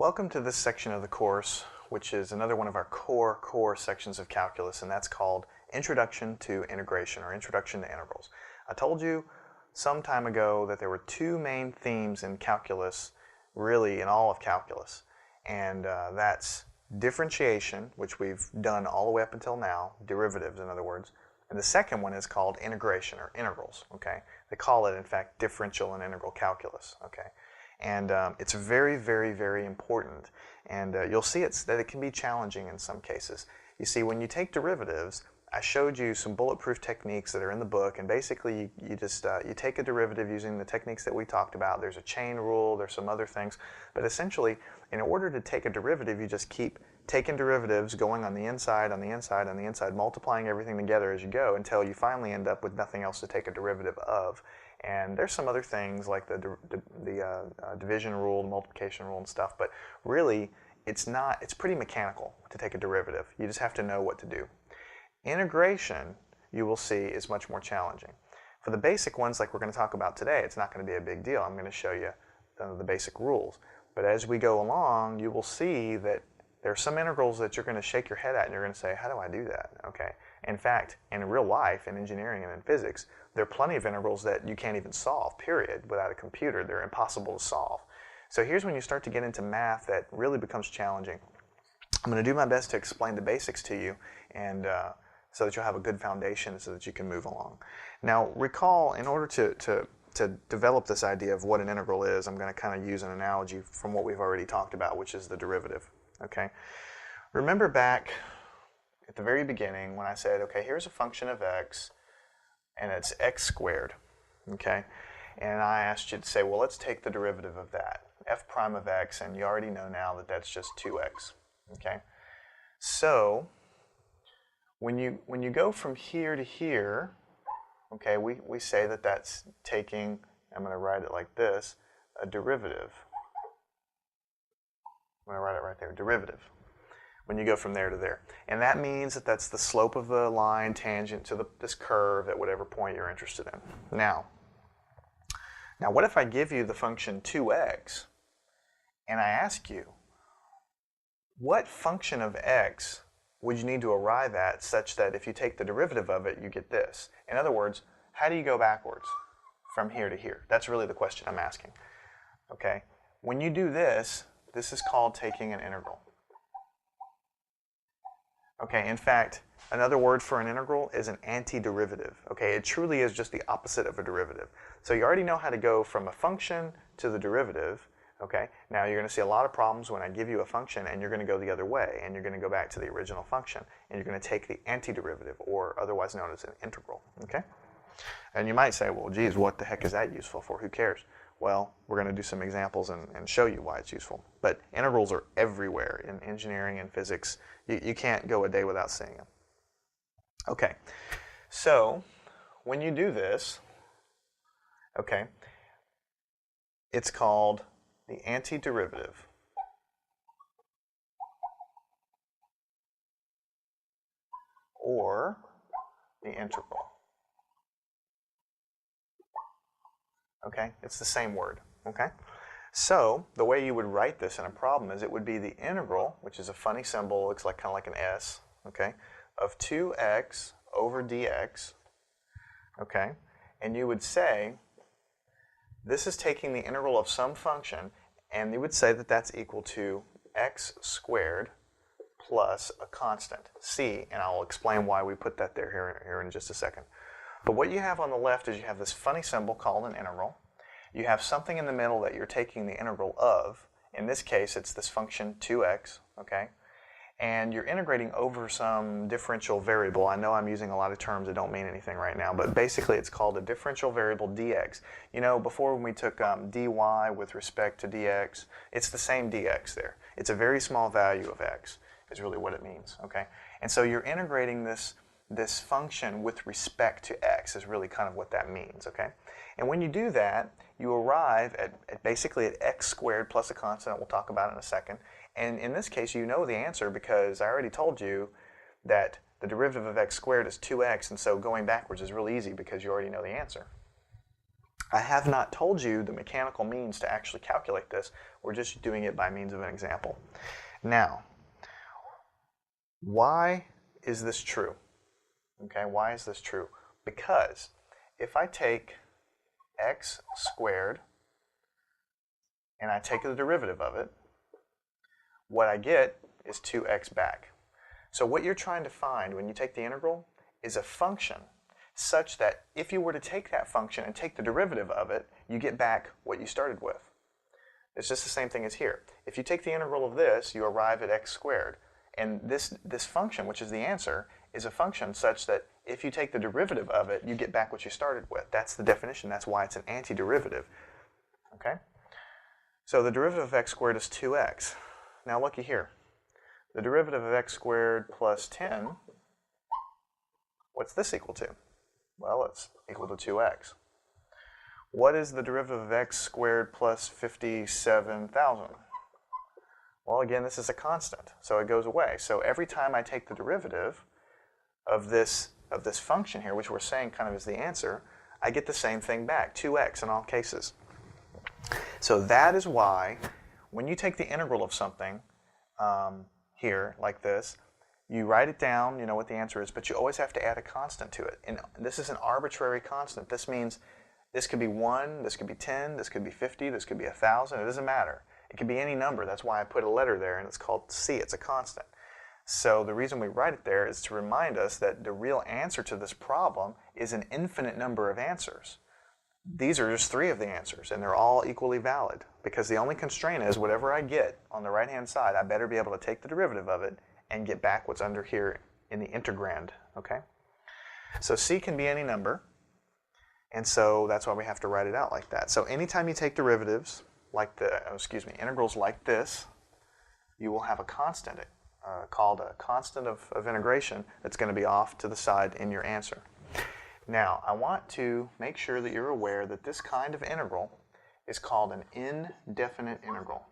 Welcome to this section of the course, which is another one of our core sections of calculus, and that's called Introduction to Integration, or Introduction to Integrals. I told you some time ago that there were two main themes in calculus, really in all of calculus, and that's differentiation, which we've done all the way up until now, derivatives in other words, and the second one is called integration, or integrals, okay? They call it, in fact, differential and integral calculus, okay? And it's very important. And you'll see that it can be challenging in some cases. You see, when you take derivatives, I showed you some bulletproof techniques that are in the book, and basically you just you take a derivative using the techniques that we talked about. There's a chain rule, there's some other things, but essentially, in order to take a derivative, you just keep taking derivatives, going on the inside, multiplying everything together as you go until you finally end up with nothing else to take a derivative of. And there's some other things like the division rule, the multiplication rule and stuff, but really it's pretty mechanical to take a derivative. You just have to know what to do. Integration, you will see, is much more challenging. For the basic ones like we're going to talk about today, it's not going to be a big deal. I'm going to show you the basic rules. But as we go along, you will see that there are some integrals that you're going to shake your head at and you're going to say, how do I do that? Okay. In fact, in real life, in engineering and in physics, there are plenty of integrals that you can't even solve, period, without a computer. They're impossible to solve. So here's when you start to get into math that really becomes challenging. I'm going to do my best to explain the basics to you, and so that you'll have a good foundation so that you can move along. Now, recall, in order to develop this idea of what an integral is, I'm going to kind of use an analogy from what we've already talked about, which is the derivative. Okay? Remember back at the very beginning when I said, okay, here's a function of x, and it's x squared, okay? And I asked you to say, well, let's take the derivative of that, f prime of x, and you already know now that that's just 2x, okay? So when you go from here to here, okay, we say that that's taking, I'm going to write it like this, a derivative. I'm going to write it right there, derivative, when you go from there to there. And that means that that's the slope of the line tangent to this curve at whatever point you're interested in. Now what if I give you the function 2x, and I ask you, what function of x would you need to arrive at such that if you take the derivative of it, you get this? In other words, how do you go backwards from here to here? That's really the question I'm asking. Okay? When you do this, this is called taking an integral. Okay, in fact, another word for an integral is an antiderivative. Okay, it truly is just the opposite of a derivative. So you already know how to go from a function to the derivative. Okay, now you're going to see a lot of problems when I give you a function and you're going to go the other way and you're going to go back to the original function and you're going to take the antiderivative, or otherwise known as an integral. Okay, and you might say, well, geez, what the heck is that useful for? Who cares? Well, we're going to do some examples and show you why it's useful. But integrals are everywhere in engineering and physics. You can't go a day without seeing them. Okay, so when you do this, okay, it's called the antiderivative. Or the integral. Okay, it's the same word. Okay, so the way you would write this in a problem is it would be the integral, which is a funny symbol, looks like kind of like an S, okay, of 2x over dx, okay, and you would say this is taking the integral of some function, and you would say that that's equal to x squared plus a constant, c, and I'll explain why we put that there here in just a second. But what you have on the left is you have this funny symbol called an integral. You have something in the middle that you're taking the integral of. In this case, it's this function 2x, okay? And you're integrating over some differential variable. I know I'm using a lot of terms that don't mean anything right now, but basically it's called a differential variable dx. You know, before when we took dy with respect to dx, it's the same dx there. It's a very small value of x is really what it means, okay? And so you're integrating this function with respect to x is really kind of what that means, okay? And when you do that, you arrive at basically at x squared plus a constant we'll talk about in a second. And in this case, you know the answer because I already told you that the derivative of x squared is 2x, and so going backwards is really easy because you already know the answer. I have not told you the mechanical means to actually calculate this. We're just doing it by means of an example. Now, why is this true? Okay, why is this true? Because if I take x squared and I take the derivative of it, what I get is 2x back. So what you're trying to find when you take the integral is a function such that if you were to take that function and take the derivative of it, you get back what you started with. It's just the same thing as here. If you take the integral of this, you arrive at x squared. And this function, which is the answer, is a function such that if you take the derivative of it, you get back what you started with. That's the definition. That's why it's an antiderivative. Okay? So the derivative of x squared is 2x. Now looky here. The derivative of x squared plus 10, what's this equal to? Well, it's equal to 2x. What is the derivative of x squared plus 57,000? Well, again, this is a constant, so it goes away. So every time I take the derivative of this function here, which we're saying kind of is the answer, I get the same thing back, 2x in all cases. So that is why when you take the integral of something here, like this, you write it down, you know what the answer is, but you always have to add a constant to it. And this is an arbitrary constant. This means this could be 1, this could be 10, this could be 50, this could be 1,000. It doesn't matter. It could be any number. That's why I put a letter there, and it's called c. It's a constant. So the reason we write it there is to remind us that the real answer to this problem is an infinite number of answers. These are just 3 of the answers, and they're all equally valid, because the only constraint is whatever I get on the right-hand side, I better be able to take the derivative of it and get back what's under here in the integrand, okay? So c can be any number, and so that's why we have to write it out like that. So anytime you take derivatives, like integrals like this, you will have a constant called a constant of integration that's going to be off to the side in your answer. Now, I want to make sure that you're aware that this kind of integral is called an indefinite integral.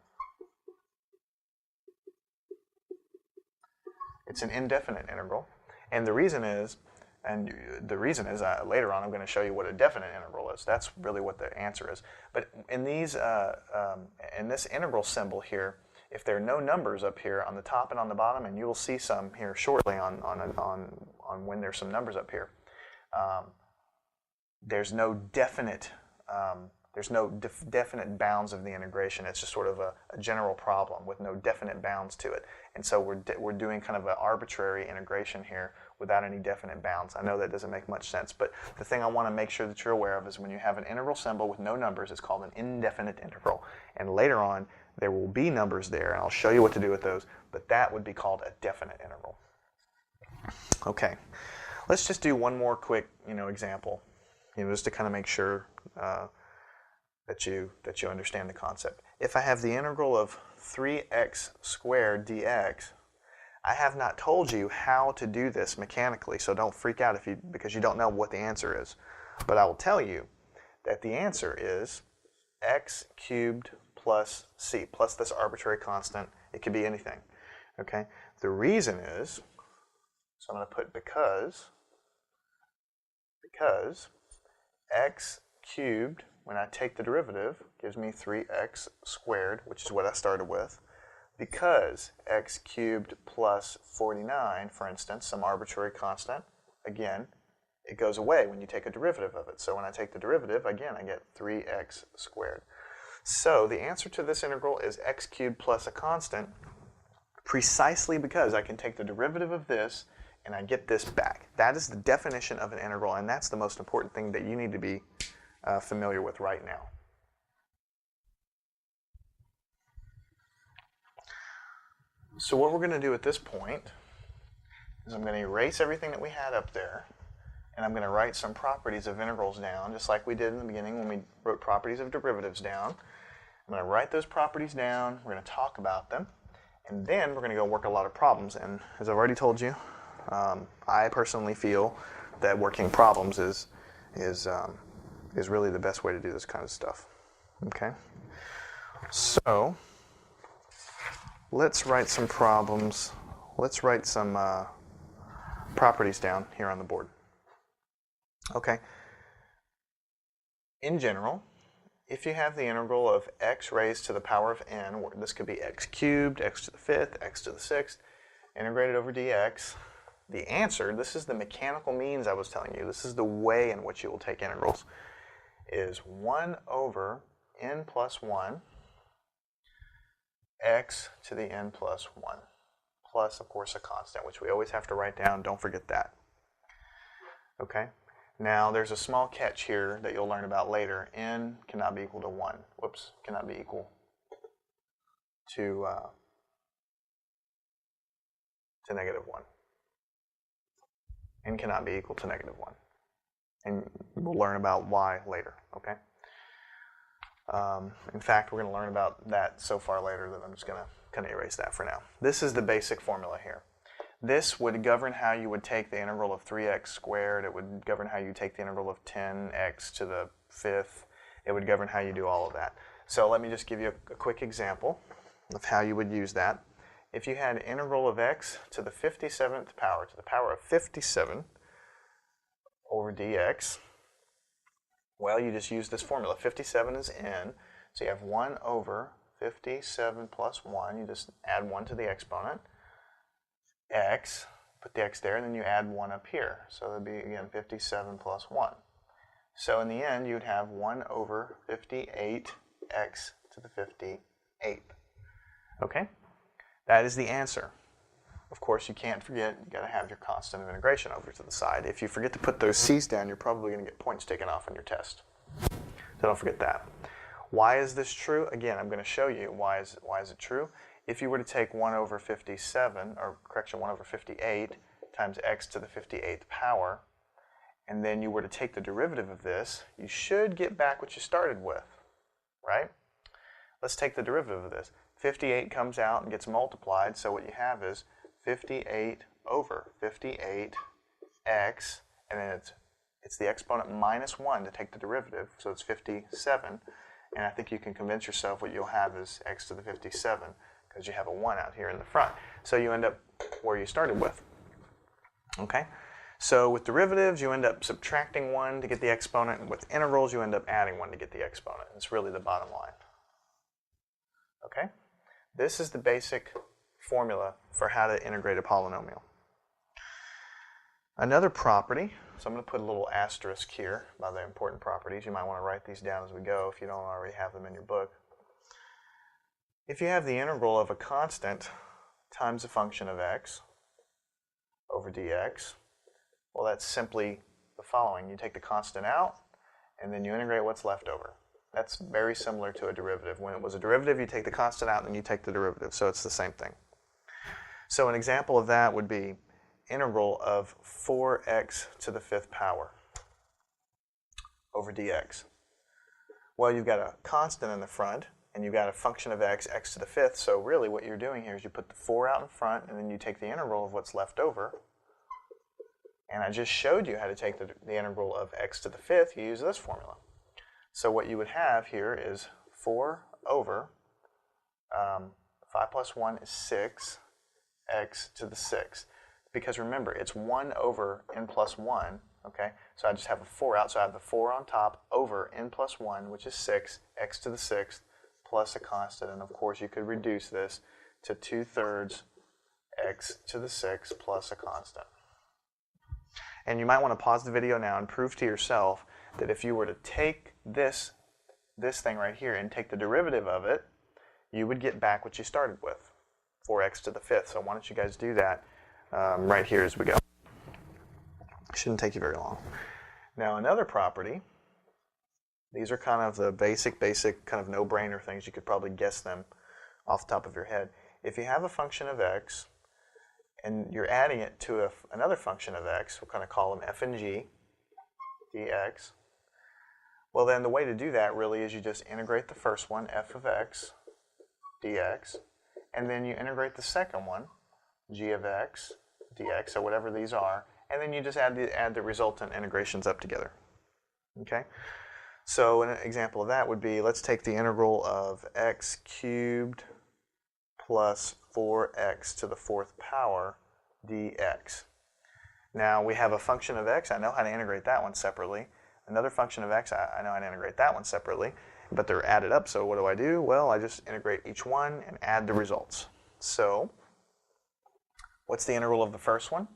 It's an indefinite integral, and the reason is, later on I'm going to show you what a definite integral is. That's really what the answer is. But in these, in this integral symbol here, if there are no numbers up here on the top and on the bottom, and you will see some here shortly on when there's some numbers up here, there's no definite definite bounds of the integration. It's just sort of a general problem with no definite bounds to it. And so we're doing kind of an arbitrary integration here without any definite bounds. I know that doesn't make much sense, but the thing I want to make sure that you're aware of is when you have an integral symbol with no numbers, it's called an indefinite integral. And later on, there will be numbers there, and I'll show you what to do with those, but that would be called a definite integral. Okay, let's just do one more quick, example, just to kind of make sure that you understand the concept. If I have the integral of 3x squared dx, I have not told you how to do this mechanically, so don't freak out because you don't know what the answer is. But I will tell you that the answer is x cubed plus c, plus this arbitrary constant. It could be anything. Okay? The reason is, so I'm going to put because x cubed, when I take the derivative, gives me 3x squared, which is what I started with. Because x cubed plus 49, for instance, some arbitrary constant, again, it goes away when you take a derivative of it. So when I take the derivative, again, I get 3x squared. So the answer to this integral is x cubed plus a constant, precisely because I can take the derivative of this and I get this back. That is the definition of an integral, and that's the most important thing that you need to be familiar with right now. So what we're going to do at this point is I'm going to erase everything that we had up there, and I'm going to write some properties of integrals down, just like we did in the beginning when we wrote properties of derivatives down. I'm going to write those properties down, we're going to talk about them, and then we're going to go work a lot of problems. And as I've already told you, I personally feel that working problems is really the best way to do this kind of stuff. Okay? So let's write some problems. Let's write some properties down here on the board. Okay. in general, if you have the integral of x raised to the power of n, or this could be x cubed, x to the fifth, x to the sixth, integrated over dx, the answer, this is the mechanical means I was telling you, this is the way in which you will take integrals, is 1 over n plus 1 x to the n plus 1, plus, of course, a constant, which we always have to write down. Don't forget that. Okay? Now, there's a small catch here that you'll learn about later. N cannot be equal to 1. Whoops, cannot be equal to negative 1. N cannot be equal to negative 1. And we'll learn about why later, okay? In fact, we're going to learn about that so far later that I'm just going to kind of erase that for now. This is the basic formula here. This would govern how you would take the integral of 3x squared. It would govern how you take the integral of 10x to the fifth. It would govern how you do all of that. So let me just give you a quick example of how you would use that. If you had integral of x to the 57th power, to the power of 57 over dx, well, you just use this formula. 57 is n, so you have 1 over 57 plus 1. You just add 1 to the exponent. X, put the x there, and then you add 1 up here. So that would be, again, 57 plus 1. So in the end, you would have 1 over 58x to the 58th. Okay? That is the answer. Of course, you can't forget, you've got to have your constant of integration over to the side. If you forget to put those c's down, you're probably going to get points taken off on your test. So don't forget that. Why is this true? Again, I'm going to show you why is it true. If you were to take 1 over 57, or correction, 1 over 58 times x to the 58th power, and then you were to take the derivative of this, you should get back what you started with, right? Let's take the derivative of this. 58 comes out and gets multiplied, so what you have is 58 over 58x, and then it's the exponent minus 1 to take the derivative, so it's 57. And I think you can convince yourself what you'll have is x to the 57, because you have a 1 out here in the front. So you end up where you started with. Okay? So with derivatives, you end up subtracting 1 to get the exponent, and with integrals, you end up adding 1 to get the exponent. It's really the bottom line. Okay? This is the basic formula for how to integrate a polynomial. Another property, so I'm going to put a little asterisk here by the important properties. You might want to write these down as we go if you don't already have them in your book. If you have the integral of a constant times a function of x over dx, well, that's simply the following. You take the constant out, and then you integrate what's left over. That's very similar to a derivative. When it was a derivative, you take the constant out, and then you take the derivative. So it's the same thing. So an example of that would be integral of 4x to the fifth power over dx. Well, you've got a constant in the front, and you've got a function of x, x to the fifth. So really what you're doing here is you put the 4 out in front, and then you take the integral of what's left over. And I just showed you how to take the integral of x to the fifth. You use this formula. So what you would have here is 4 over 5 plus 1 is 6, x to the 6th. Because remember, it's 1 over n plus 1, okay? So I just have a 4 out, so I have the 4 on top over n plus 1, which is 6, x to the 6th, plus a constant. And of course, you could reduce this to 2/3 x to the 6th plus a constant. And you might want to pause the video now and prove to yourself that if you were to take this thing right here and take the derivative of it, you would get back what you started with, 4x to the 5th. So why don't you guys do that right here as we go. Shouldn't take you very long. Now another property, these are kind of the basic kind of no-brainer things. You could probably guess them off the top of your head. If you have a function of x and you're adding it to another function of x, we'll kind of call them f and g, dx, well then the way to do that really is you just integrate the first one, f of x, dx, and then you integrate the second one, g of x, dx, or whatever these are, and then you just add the resultant integrations up together. Okay? So an example of that would be, let's take the integral of x cubed plus 4x to the 4th power dx. Now we have a function of x. I know how to integrate that one separately. another function of x, I know I'd integrate that one separately, but they're added up, so what do? Well, I just integrate each one and add the results. So, what's the integral of the first one?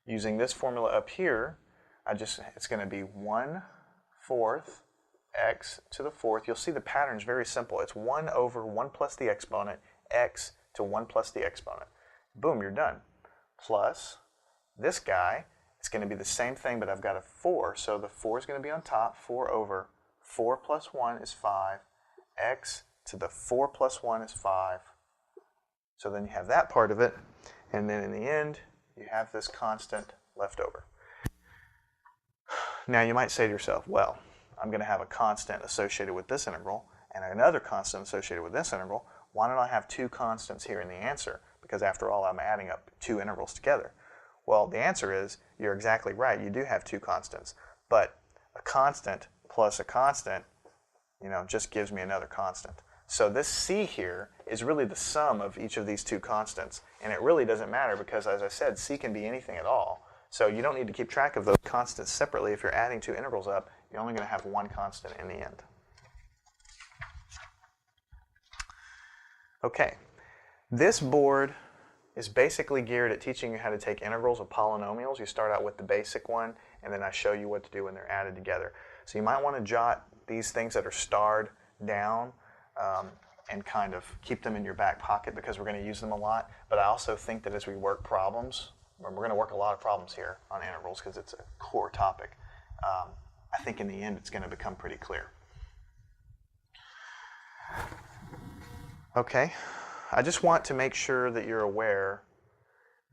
Using this formula up here, it's going to be 1/4 x to the fourth. You'll see the pattern is very simple. It's 1 over 1 plus the exponent, x to 1 plus the exponent. Boom, you're done. Plus this guy, it's going to be the same thing, but I've got a 4, so the 4 is going to be on top. 4 over 4 plus 1 is 5. X to the 4 plus 1 is 5. So then you have that part of it, and then in the end, you have this constant left over. Now you might say to yourself, well, I'm going to have a constant associated with this integral and another constant associated with this integral. Why don't I have two constants here in the answer? Because after all, I'm adding up two integrals together. Well, the answer is, you're exactly right. You do have two constants. But a constant plus a constant, just gives me another constant. So this c here is really the sum of each of these two constants. And it really doesn't matter because, as I said, c can be anything at all. So you don't need to keep track of those constants separately. If you're adding two integrals up, you're only going to have one constant in the end. Okay, this board is basically geared at teaching you how to take integrals of polynomials. You start out with the basic one, and then I show you what to do when they're added together. So you might want to jot these things that are starred down and kind of keep them in your back pocket because we're going to use them a lot. But I also think that as we work problems, we're going to work a lot of problems here on integrals because it's a core topic. I think in the end it's going to become pretty clear. Okay, I just want to make sure that you're aware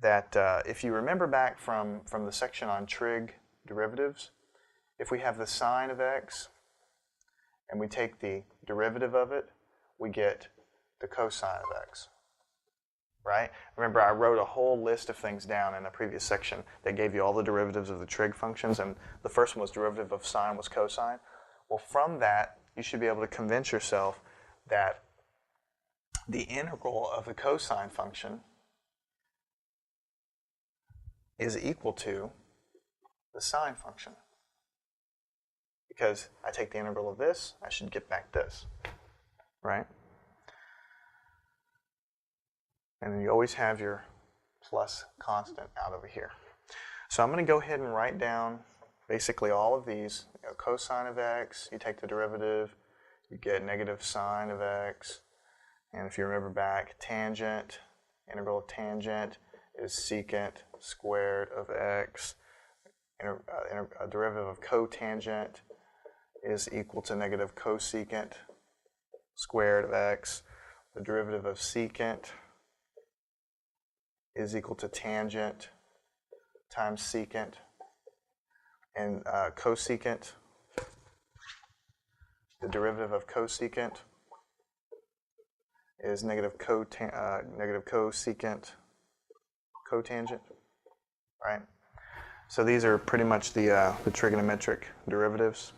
that if you remember back from the section on trig derivatives, if we have the sine of x and we take the derivative of it, we get the cosine of x. Right? Remember, I wrote a whole list of things down in a previous section that gave you all the derivatives of the trig functions, and the first one was derivative of sine was cosine. Well, from that, you should be able to convince yourself that the integral of the cosine function is equal to the sine function. Because I take the integral of this, I should get back this. Right? And then you always have your plus constant out over here. So I'm going to go ahead and write down basically all of these. Cosine of x, you take the derivative, you get negative sine of x. And if you remember back, tangent, integral of tangent is secant squared of x. A derivative of cotangent is equal to negative cosecant squared of x. The derivative of secant is equal to tangent times secant, and cosecant, the derivative of cosecant is negative cosecant cotangent, right? So these are pretty much the trigonometric derivatives.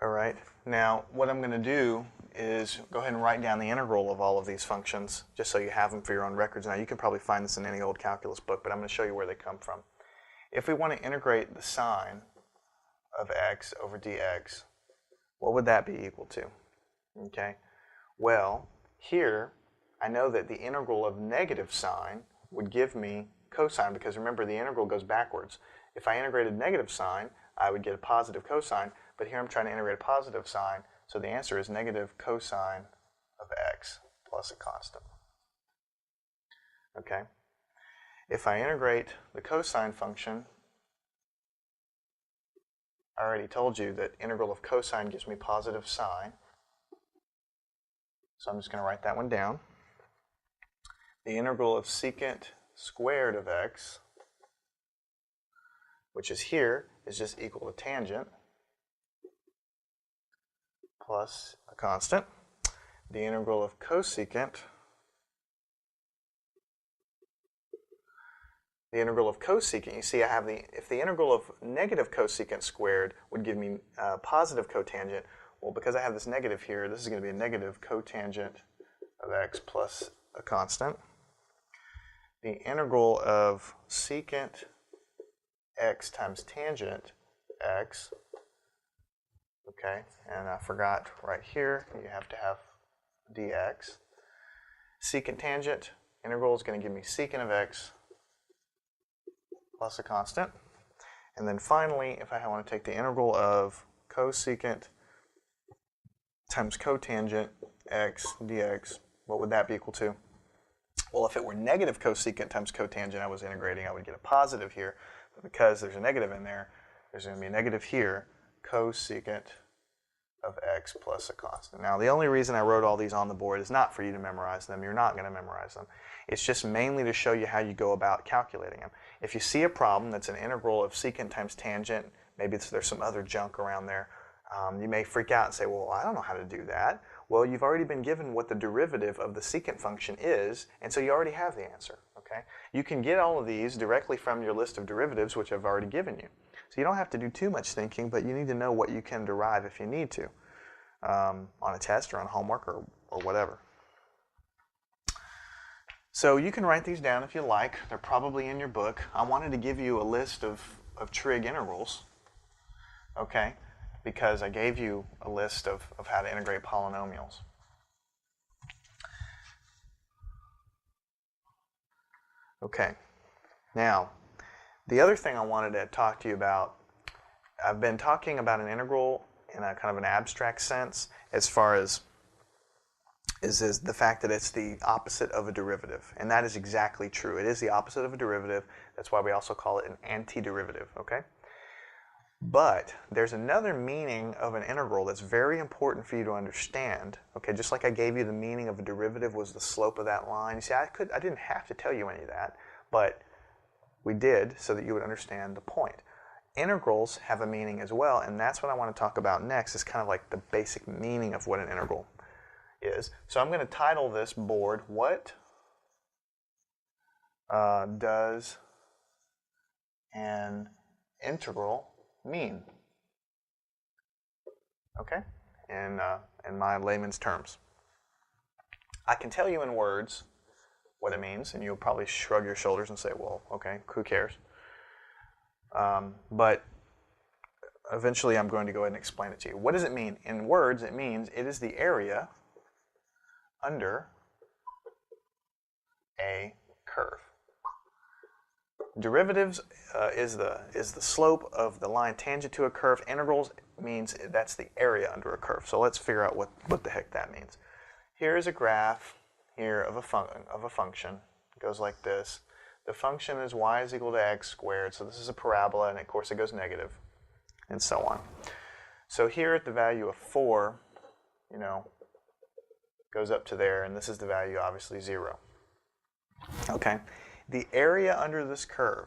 All right, now what I'm going to do is go ahead and write down the integral of all of these functions, just so you have them for your own records. Now, you can probably find this in any old calculus book, but I'm going to show you where they come from. If we want to integrate the sine of x over dx, what would that be equal to? Okay, well, here, I know that the integral of negative sine would give me cosine, because remember, the integral goes backwards. If I integrated negative sine, I would get a positive cosine, but here I'm trying to integrate a positive sine, so the answer is negative cosine of x plus a constant. Okay? If I integrate the cosine function, I already told you that integral of cosine gives me positive sine. So I'm just going to write that one down. The integral of secant squared of x, which is here, is just equal to tangent plus a constant. The integral of cosecant, you see I have if the integral of negative cosecant squared would give me positive cotangent, well, because I have this negative here, this is going to be a negative cotangent of x plus a constant. The integral of secant x times tangent x. Okay, and I forgot right here, you have to have dx. Secant tangent integral is going to give me secant of x plus a constant. And then finally, if I want to take the integral of cosecant times cotangent x dx, what would that be equal to? Well, if it were negative cosecant times cotangent I was integrating, I would get a positive here. But because there's a negative in there, there's going to be a negative here, cosecant of x plus a constant. Now, the only reason I wrote all these on the board is not for you to memorize them. You're not going to memorize them. It's just mainly to show you how you go about calculating them. If you see a problem that's an integral of secant times tangent, maybe there's some other junk around there, you may freak out and say, well, I don't know how to do that. Well, you've already been given what the derivative of the secant function is, and so you already have the answer. Okay? You can get all of these directly from your list of derivatives, which I've already given you. So you don't have to do too much thinking, but you need to know what you can derive if you need to on a test or on homework or whatever. So you can write these down if you like. They're probably in your book. I wanted to give you a list of trig integrals, okay, because I gave you a list of how to integrate polynomials. Okay, now the other thing I wanted to talk to you about, I've been talking about an integral in a kind of an abstract sense as far as is the fact that it's the opposite of a derivative. And that is exactly true. It is the opposite of a derivative. That's why we also call it an antiderivative, okay? But there's another meaning of an integral that's very important for you to understand, okay? Just like I gave you the meaning of a derivative was the slope of that line. You see, I didn't have to tell you any of that, but we did so that you would understand the point. Integrals have a meaning as well, and that's what I want to talk about next. Is kind of like the basic meaning of what an integral is. So I'm going to title this board, What Does an Integral Mean? Okay? In my layman's terms. I can tell you in words what it means, and you'll probably shrug your shoulders and say, well, okay, who cares? But eventually I'm going to go ahead and explain it to you. What does it mean? In words, it means it is the area under a curve. Derivatives is the slope of the line tangent to a curve. Integrals means that's the area under a curve. So let's figure out what the heck that means. Here is a graph here of a function. It goes like this. The function is y is equal to x squared. So this is a parabola, and of course it goes negative, and so on. So here at the value of 4, goes up to there, and this is the value, obviously 0. Okay, the area under this curve,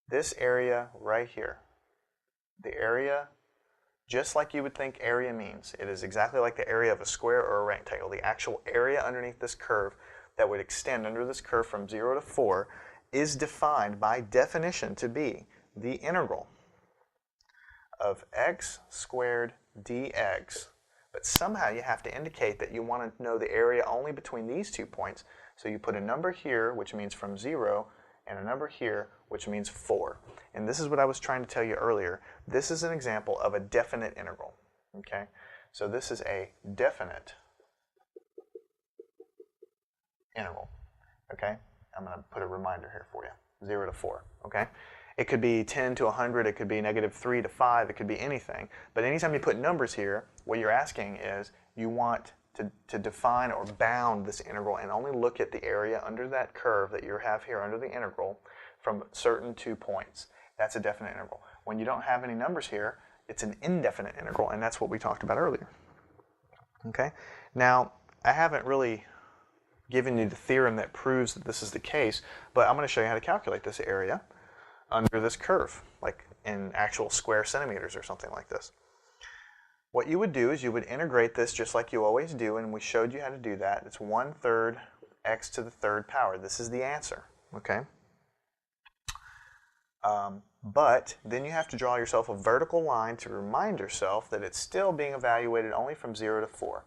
this area right here, the area, just like you would think area means, it is exactly like the area of a square or a rectangle. The actual area underneath this curve that would extend under this curve from 0 to 4 is defined by definition to be the integral of x squared dx. But somehow you have to indicate that you want to know the area only between these 2 points. So you put a number here, which means from 0, and a number here, which means 4. And this is what I was trying to tell you earlier. This is an example of a definite integral. Okay? So this is a definite integral. Okay? I'm going to put a reminder here for you. 0 to 4. Okay? It could be 10 to 100, it could be -3 to 5, it could be anything. But anytime you put numbers here, what you're asking is you want to define or bound this integral and only look at the area under that curve that you have here under the integral from certain 2 points. That's a definite integral. When you don't have any numbers here, it's an indefinite integral, and that's what we talked about earlier. Okay? Now, I haven't really given you the theorem that proves that this is the case, but I'm going to show you how to calculate this area under this curve, like in actual square centimeters or something like this. What you would do is you would integrate this just like you always do, and we showed you how to do that. It's 1/3 x to the 3rd power. This is the answer, okay? But then you have to draw yourself a vertical line to remind yourself that it's still being evaluated only from 0 to 4.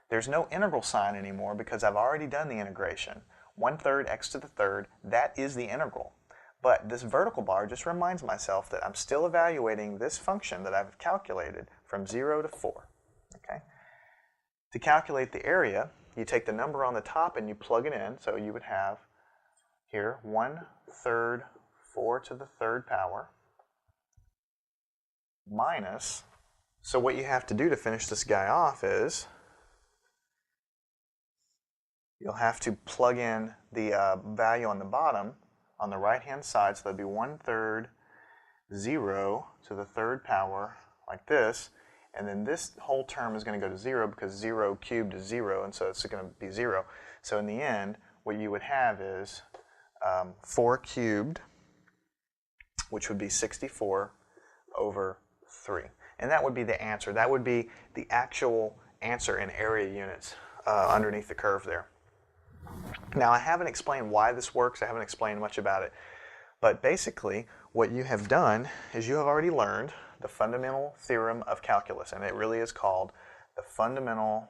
There's no integral sign anymore because I've already done the integration. 1/3 x to the 3rd, that is the integral. But this vertical bar just reminds myself that I'm still evaluating this function that I've calculated from 0 to 4. Okay? To calculate the area, you take the number on the top and you plug it in. So you would have here 1/3 4 to the third power minus, so what you have to do to finish this guy off is you'll have to plug in the value on the bottom on the right-hand side, so that'd be 1/3 0 to the third power, like this, and then this whole term is going to go to 0 because 0 cubed is 0, and so it's going to be 0. So in the end, what you would have is 4 cubed, which would be 64 over 3. And that would be the answer. That would be the actual answer in area units underneath the curve there. Now, I haven't explained why this works. I haven't explained much about it. But basically, what you have done is you have already learned the fundamental theorem of calculus, and it really is called the fundamental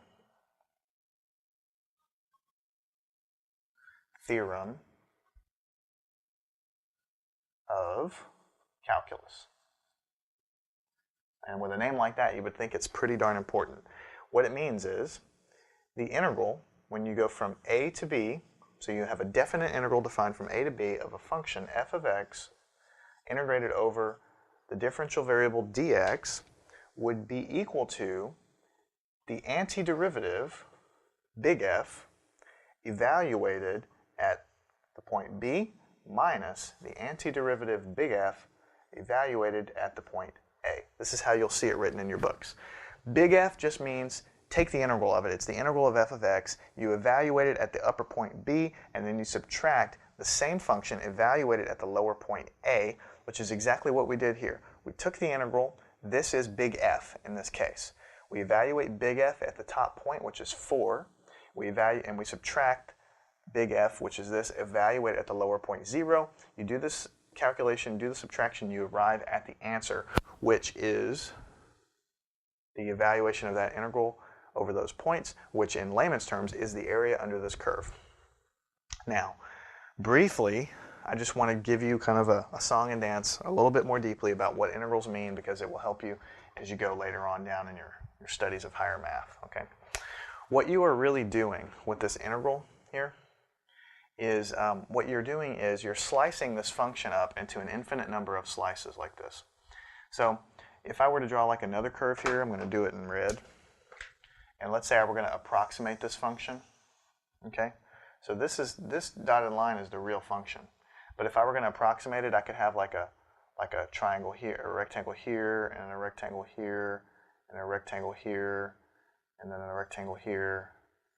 theorem of calculus. And with a name like that, you would think it's pretty darn important. What it means is the integral, when you go from a to b, so you have a definite integral defined from a to b of a function f of x integrated over the differential variable dx, would be equal to the antiderivative, big F, evaluated at the point b minus the antiderivative, big F, evaluated at the point a. This is how you'll see it written in your books. Big F just means take the integral of it. It's the integral of f of x. You evaluate it at the upper point b, and then you subtract the same function evaluated at the lower point a, which is exactly what we did here. We took the integral. This is big F in this case. We evaluate big F at the top point, which is 4. We subtract big F, which is this, evaluate at the lower point 0. You do this calculation, do the subtraction, you arrive at the answer, which is the evaluation of that integral over those points, which in layman's terms is the area under this curve. Now, briefly, I just want to give you kind of a song and dance a little bit more deeply about what integrals mean, because it will help you as you go later on down in your studies of higher math. Okay? What you are really doing with this integral here is what you're doing is you're slicing this function up into an infinite number of slices like this. So if I were to draw like another curve here, I'm going to do it in red. And let's say we're going to approximate this function. Okay? So this dotted line is the real function. But if I were going to approximate it, I could have like a triangle here, a rectangle here, and a rectangle here, and a rectangle here, and then a rectangle here,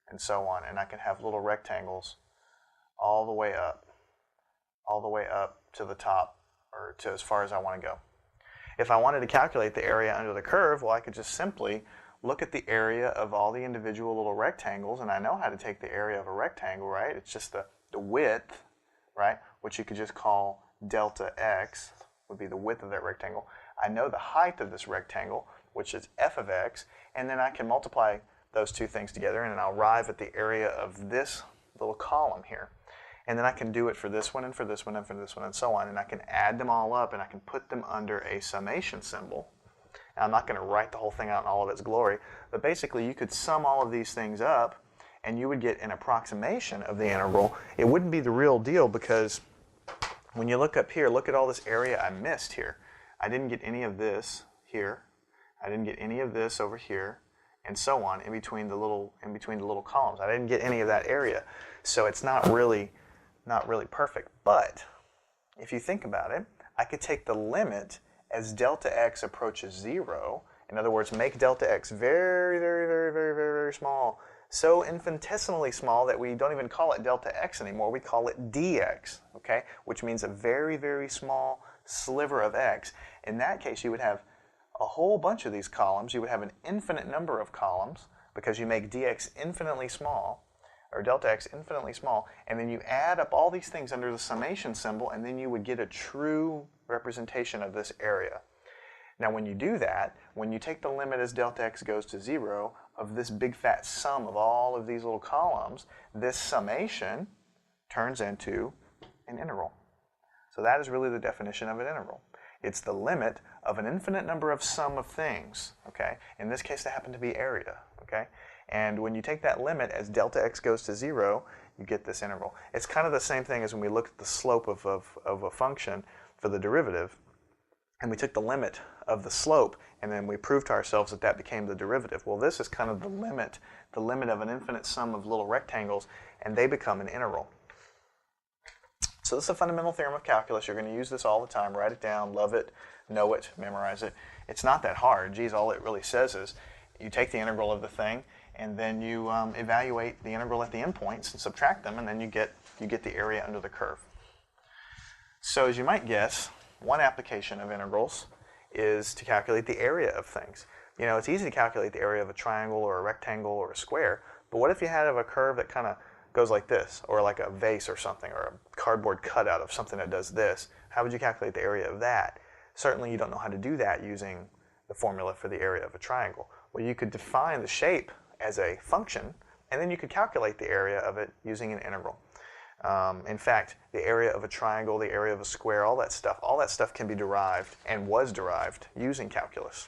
and so on. And I can have little rectangles all the way up to the top, or to as far as I want to go. If I wanted to calculate the area under the curve, well, I could just simply look at the area of all the individual little rectangles, and I know how to take the area of a rectangle, right? It's just the width, right? Which you could just call delta x, would be the width of that rectangle. I know the height of this rectangle, which is f of x, and then I can multiply those two things together, and I'll arrive at the area of this little column here. And then I can do it for this one, and for this one, and for this one, and so on, and I can add them all up, and I can put them under a summation symbol. Now, I'm not going to write the whole thing out in all of its glory, but basically you could sum all of these things up, and you would get an approximation of the integral. It wouldn't be the real deal, because when you look up here, look at all this area I missed here. I didn't get any of this here. I didn't get any of this over here, and so on in between the little columns. I didn't get any of that area, so it's not really perfect. But if you think about it, I could take the limit as delta x approaches 0. In other words, make delta x very, very, very, very, very, very small. So infinitesimally small that we don't even call it delta x anymore. We call it dx, okay? Which means a very, very small sliver of x. In that case, you would have a whole bunch of these columns. You would have an infinite number of columns because you make dx infinitely small, or delta x infinitely small, and then you add up all these things under the summation symbol, and then you would get a true representation of this area. Now when you do that, when you take the limit as delta x goes to 0 of this big fat sum of all of these little columns, this summation turns into an integral. So that is really the definition of an integral. It's the limit of an infinite number of sum of things, okay? In this case, they happen to be area, okay? And when you take that limit as delta x goes to 0, you get this integral. It's kind of the same thing as when we looked at the slope of a function for the derivative, and we took the limit of the slope, and then we proved to ourselves that that became the derivative. Well, this is kind of the limit of an infinite sum of little rectangles, and they become an integral. So this is a fundamental theorem of calculus. You're going to use this all the time. Write it down, love it, know it, memorize it. It's not that hard. Geez, all it really says is you take the integral of the thing, and then you evaluate the integral at the endpoints and subtract them, and then you get the area under the curve. So as you might guess, one application of integrals is to calculate the area of things. You know, it's easy to calculate the area of a triangle or a rectangle or a square, but what if you had a curve that kind of goes like this, or like a vase or something, or a cardboard cutout of something that does this? How would you calculate the area of that? Certainly you don't know how to do that using the formula for the area of a triangle. Well, you could define the shape as a function, and then you could calculate the area of it using an integral. In fact, the area of a triangle, the area of a square, all that stuff can be derived and was derived using calculus.